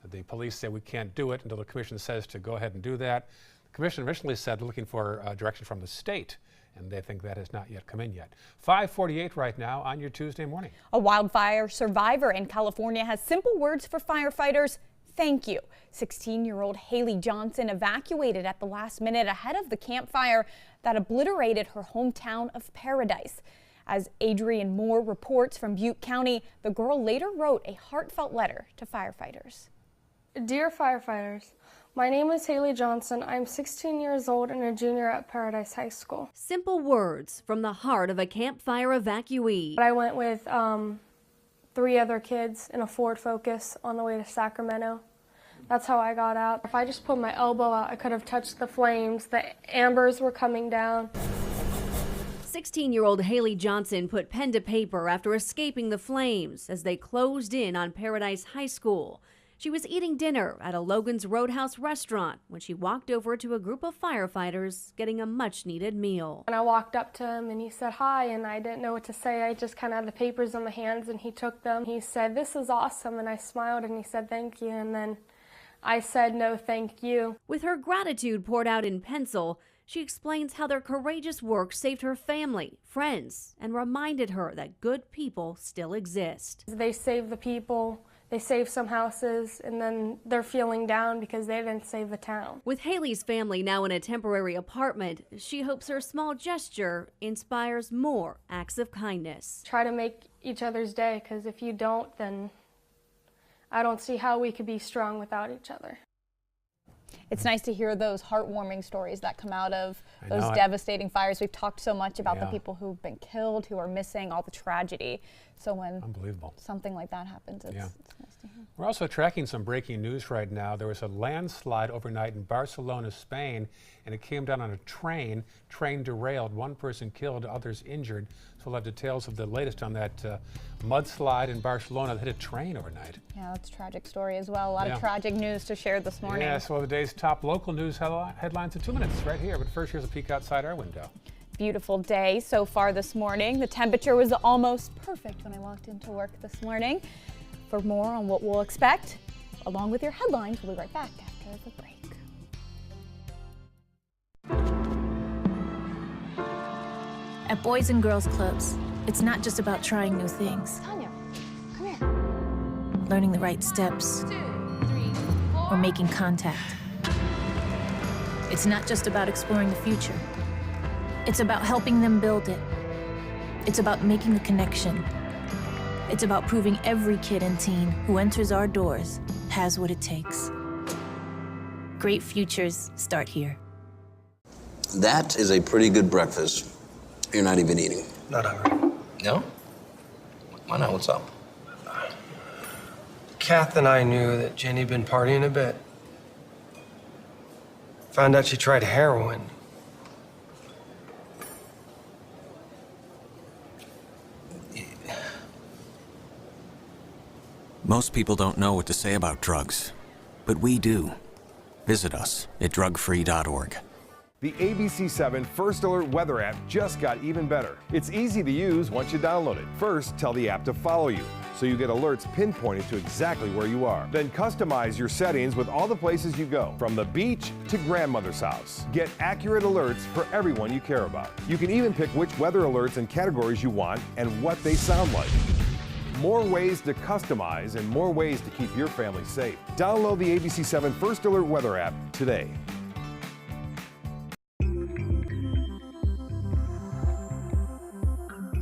The police say we can't do it until the commission says to go ahead and do that. The commission originally said looking for direction from the state, and they think that has not yet come in yet. 5:48 right now on your Tuesday morning. A wildfire survivor in California has simple words for firefighters. Thank you. 16-year-old Haley Johnson evacuated at the last minute ahead of the campfire that obliterated her hometown of Paradise. As Adrian Moore reports from Butte County, the girl later wrote a heartfelt letter to firefighters. Dear firefighters, my name is Haley Johnson. I'm 16 years old and a junior at Paradise High School. Simple words from the heart of a campfire evacuee. I went with 3 other kids in a Ford Focus on the way to Sacramento. That's how I got out. If I just put my elbow out, I could have touched the flames. The ambers were coming down. 16-year-old Haley Johnson put pen to paper after escaping the flames as they closed in on Paradise High School. She was eating dinner at a Logan's Roadhouse restaurant when she walked over to a group of firefighters getting a much-needed meal. And I walked up to him and he said hi, and I didn't know what to say. I just kind of had the papers in my hands and he took them. He said, "This is awesome," and I smiled and he said, "Thank you," and then I said no thank you. With her gratitude poured out in pencil, she explains how their courageous work saved her family, friends, and reminded her that good people still exist. They save the people, they save some houses, and then they're feeling down because they didn't save the town. With Haley's family now in a temporary apartment, she hopes her small gesture inspires more acts of kindness. Try to make each other's day, because if you don't, then I don't see how we could be strong without each other. It's nice to hear those heartwarming stories that come out of those devastating fires. We've talked so much about the people who've been killed, who are missing, all the tragedy. So when something like that happens, it's nice to hear. We're also tracking some breaking news right now. There was a landslide overnight in Barcelona, Spain, and it came down on a train. Train derailed. One person killed, others injured. So we'll have details of the latest on that mudslide in Barcelona that hit a train overnight. Yeah, that's a tragic story as well. A lot of tragic news to share this morning. Yes, well, the day's top local news headlines in 2 minutes right here. But first, here's a peek outside our window. Beautiful day so far this morning. The temperature was almost perfect when I walked into work this morning. For more on what we'll expect, along with your headlines, we'll be right back after the break. At Boys and Girls Clubs, it's not just about trying new things. Tanya, come here. Learning the right steps. 2, 3, 4. Or making contact. It's not just about exploring the future. It's about helping them build it. It's about making a connection. It's about proving every kid and teen who enters our doors has what it takes. Great futures start here. That is a pretty good breakfast. You're not even eating. Not hungry. No? Why not? What's up? Kath and I knew that Jenny'd been partying a bit. Found out she tried heroin. Most people don't know what to say about drugs, but we do. Visit us at drugfree.org. The ABC7 First Alert weather app just got even better. It's easy to use once you download it. First, tell the app to follow you, so you get alerts pinpointed to exactly where you are. Then customize your settings with all the places you go, from the beach to grandmother's house. Get accurate alerts for everyone you care about. You can even pick which weather alerts and categories you want and what they sound like. More ways to customize and more ways to keep your family safe. Download the ABC7 First Alert weather app today.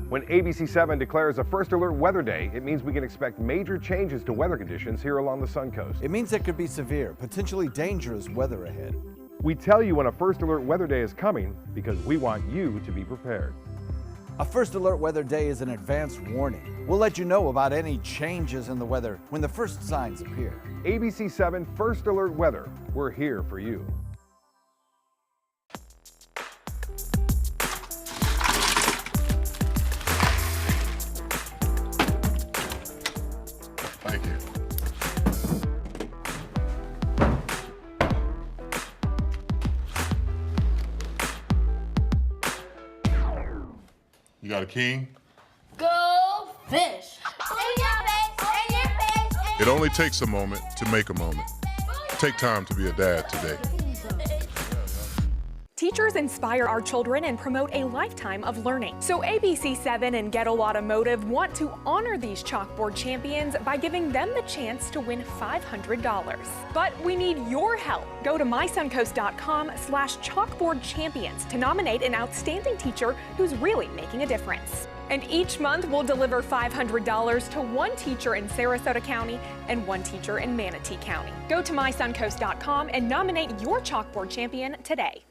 When ABC7 declares a First Alert weather day, it means we can expect major changes to weather conditions here along the Suncoast. It means there could be severe, potentially dangerous weather ahead. We tell you when a First Alert weather day is coming because we want you to be prepared. A First Alert weather day is an advance warning. We'll let you know about any changes in the weather when the first signs appear. ABC7 First Alert weather. We're here for you. Thank you. You got a king? Go fish. In your face, in your face. It only takes a moment to make a moment. Take time to be a dad today. Teachers inspire our children and promote a lifetime of learning. So ABC7 and Gettle Automotive want to honor these chalkboard champions by giving them the chance to win $500. But we need your help. Go to mysuncoast.com/chalkboardchampions to nominate an outstanding teacher who's really making a difference. And each month we'll deliver $500 to one teacher in Sarasota County and one teacher in Manatee County. Go to mysuncoast.com and nominate your chalkboard champion today.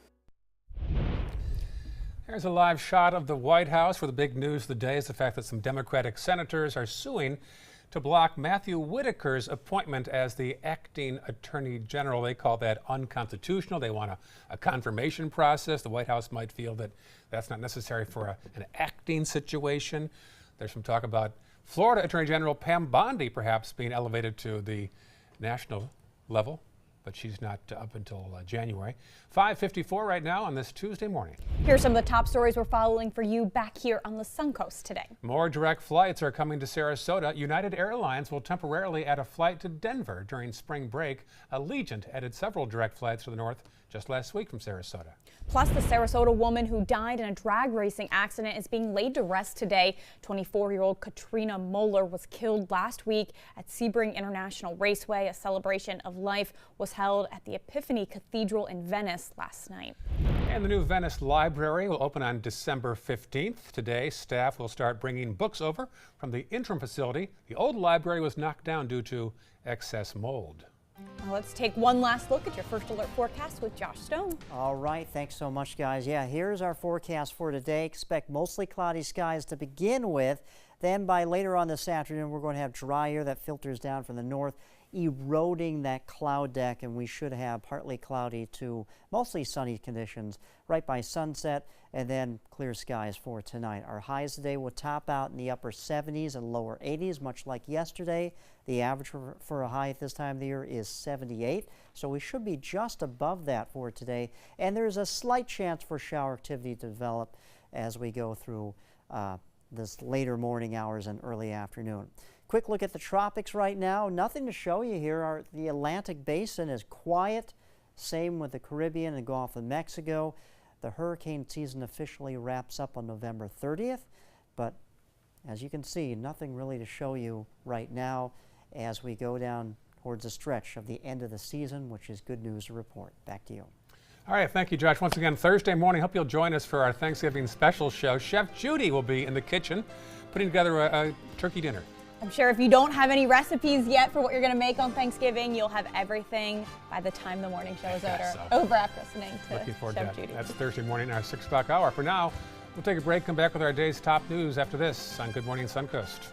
Here's a live shot of the White House, where the big news of the day is the fact that some Democratic senators are suing to block Matthew Whitaker's appointment as the acting Attorney General. They call that unconstitutional. They want a confirmation process. The White House might feel that that's not necessary for an acting situation. There's some talk about Florida Attorney General Pam Bondi perhaps being elevated to the national level. but she's not up until January. 5:54 right now on this Tuesday morning. Here's some of the top stories we're following for you back here on the Suncoast today. More direct flights are coming to Sarasota. United Airlines will temporarily add a flight to Denver during spring break. Allegiant added several direct flights to the north just last week from Sarasota. Plus, the Sarasota woman who died in a drag racing accident is being laid to rest today. 24-year-old Katrina Moeller was killed last week at Sebring International Raceway. A celebration of life was held at the Epiphany Cathedral in Venice last night. And the new Venice Library will open on December 15th. Today, staff will start bringing books over from the interim facility. The old library was knocked down due to excess mold. Well, let's take one last look at your first alert forecast with Josh Stone. All right, thanks so much, guys. Yeah, here's our forecast for today. Expect mostly cloudy skies to begin with. Then by later on this afternoon, we're going to have dry air that filters down from the north, eroding that cloud deck, and we should have partly cloudy to mostly sunny conditions right by sunset, and then clear skies for tonight. Our highs today will top out in the upper 70s and lower 80s, much like yesterday. The average for a high at this time of the year is 78, so we should be just above that for today. And there's a slight chance for shower activity to develop as we go through this later morning hours and early afternoon. Quick look at the tropics right now. Nothing to show you here. The Atlantic Basin is quiet. Same with the Caribbean and the Gulf of Mexico. The hurricane season officially wraps up on November 30th, but as you can see, nothing really to show you right now as we go down towards the stretch of the end of the season, which is good news to report. Back to you. All right, thank you, Josh. Once again, Thursday morning, hope you'll join us for our Thanksgiving special show. Chef Judy will be in the kitchen putting together a turkey dinner. I'm sure if you don't have any recipes yet for what you're going to make on Thanksgiving, you'll have everything by the time the morning show is over after listening to Chef Judy. That's Thursday morning, our 6 o'clock hour. For now, we'll take a break, come back with our day's top news after this on Good Morning Suncoast.